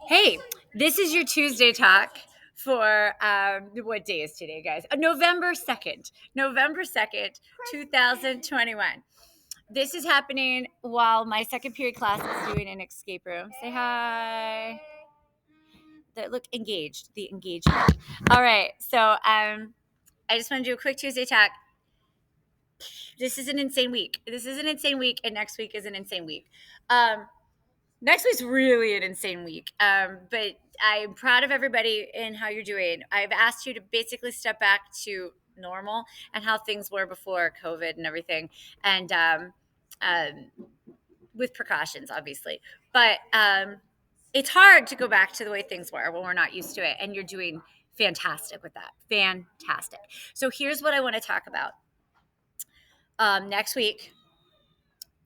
Hey, this is your Tuesday talk for what day is today, guys? November 2nd. November 2nd, 2021. This is happening while my second period class is doing an escape room. Say hi. Look engaged, the engagement. All right, so I just want to do a quick Tuesday talk. This is an insane week. This is an insane week, and next week is an insane week. Um, Next week's really an insane week. But I'm proud of everybody and how you're doing. I've asked you to basically step back to normal and how things were before COVID and everything, and um, with precautions, obviously. But it's hard to go back to the way things were when we're not used to it, and you're doing fantastic with that. Fantastic. So here's what I want to talk about. Next week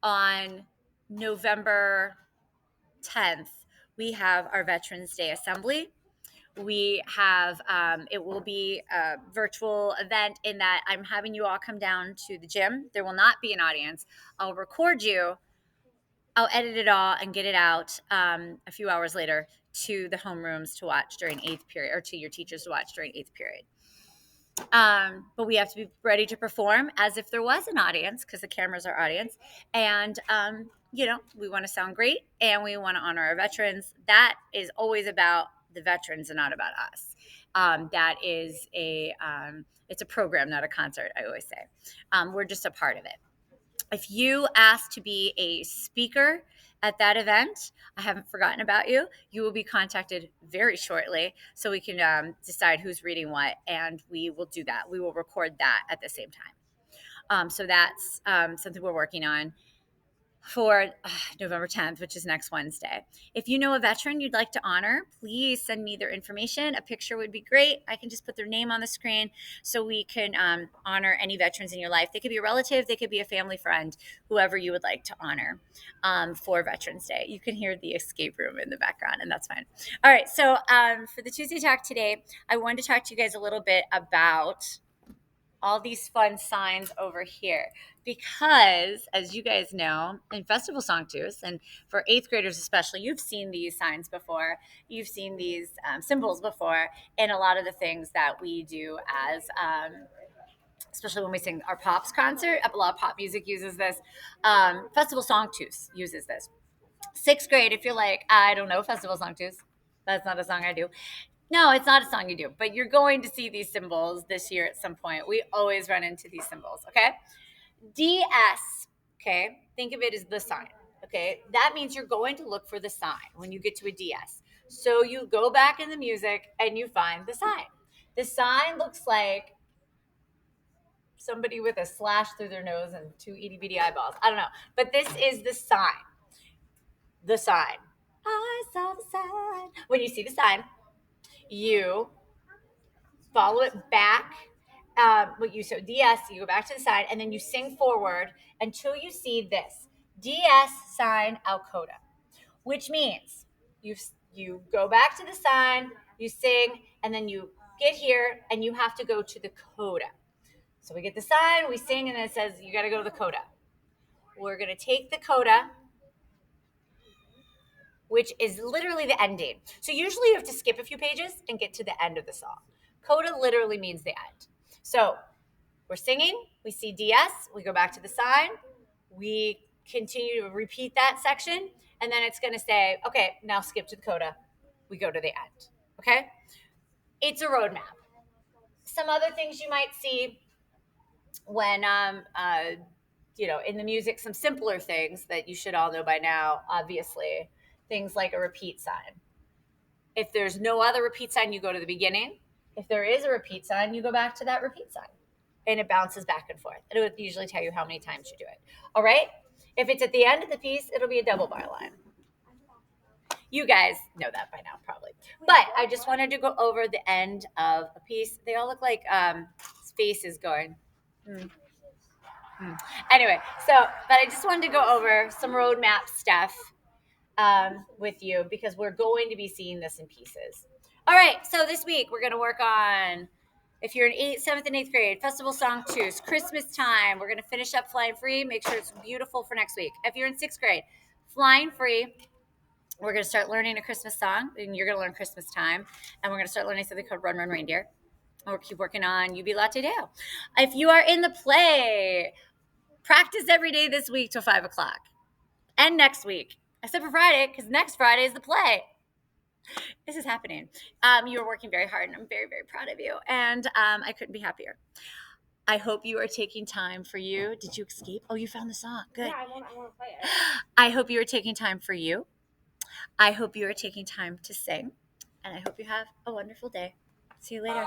on November 10th, we have our Veterans Day Assembly. We have, it will be a virtual event in that I'm having you all come down to the gym. There will not be an audience. I'll record you, I'll edit it all and get it out a few hours later to the homerooms to watch during eighth period, or to your teachers to watch during eighth period. But we have to be ready to perform as if there was an audience, because the cameras are audience. And, we want to sound great and we want to honor our veterans. That is always about the veterans and not about us. That is it's a program, not a concert, I always say. We're just a part of it. If you ask to be a speaker at that event, I haven't forgotten about you. You will be contacted very shortly so we can decide who's reading what, and we will do that. We will record that at the same time. So that's something we're working on for November 10th, which is next Wednesday. If you know a veteran you'd like to honor, please send me their information. A picture would be great. I can just put their name on the screen so we can honor any veterans in your life. They could be a relative, they could be a family friend, whoever you would like to honor for Veterans Day. You can hear the escape room in the background, and that's fine. All right, so for the Tuesday talk today, I wanted to talk to you guys a little bit about all these fun signs over here, because as you guys know, in festival songtooth, and for eighth graders especially, you've seen these signs before, you've seen these symbols before in a lot of the things that we do as especially when we sing our pops concert. A lot of pop music uses this. Festival songtooth uses this. Sixth grade, if you're like, I don't know festival songtooth, that's not a song I do. No, it's not a song you do, but you're going to see these symbols this year at some point. We always run into these symbols, okay? DS, okay? Think of it as the sign, okay? That means you're going to look for the sign when you get to a DS. So you go back in the music and you find the sign. The sign looks like somebody with a slash through their nose and two itty bitty eyeballs. I don't know, but this is the sign. The sign. I saw the sign. When you see the sign, you follow it back. So DS, you go back to the side, and then you sing forward until you see this DS sign al coda, which means you go back to the sign, you sing, and then you get here, and you have to go to the coda. So we get the sign, we sing, and then it says you got to go to the coda. We're gonna take the coda, which is literally the ending. So usually you have to skip a few pages and get to the end of the song. Coda literally means the end. So we're singing, we see DS, we go back to the sign, we continue to repeat that section, and then it's going to say, okay, now skip to the coda. We go to the end. Okay? It's a roadmap. Some other things you might see when in the music, some simpler things that you should all know by now, obviously, things like a repeat sign. If there's no other repeat sign, you go to the beginning. If there is a repeat sign, you go back to that repeat sign. And it bounces back and forth. It would usually tell you how many times you do it. All right? If it's at the end of the piece, it'll be a double bar line. You guys know that by now, probably. But I just wanted to go over the end of a piece. They all look like faces going. Anyway, but I just wanted to go over some roadmap stuff with you, because we're going to be seeing this in pieces. All right, so this week we're going to work on, if you're in 8th, 7th, and 8th grade, festival songtooth, Christmas time. We're going to finish up Flying Free. Make sure it's beautiful for next week. If you're in 6th grade, Flying Free, We're going to start learning a Christmas song, and you're going to learn Christmas time. And we're going to start learning something called Run, Run, Reindeer. And we'll keep working on You Be Latte Deo. If you are in the play, practice every day this week till 5 o'clock. And next week, except for Friday, because next Friday is the play. This is happening. You are working very hard, and I'm very, very proud of you. And I couldn't be happier. I hope you are taking time for you. Did you escape? Oh, you found the song. Good. Yeah, I want to play it. I hope you are taking time for you. I hope you are taking time to sing. And I hope you have a wonderful day. See you later.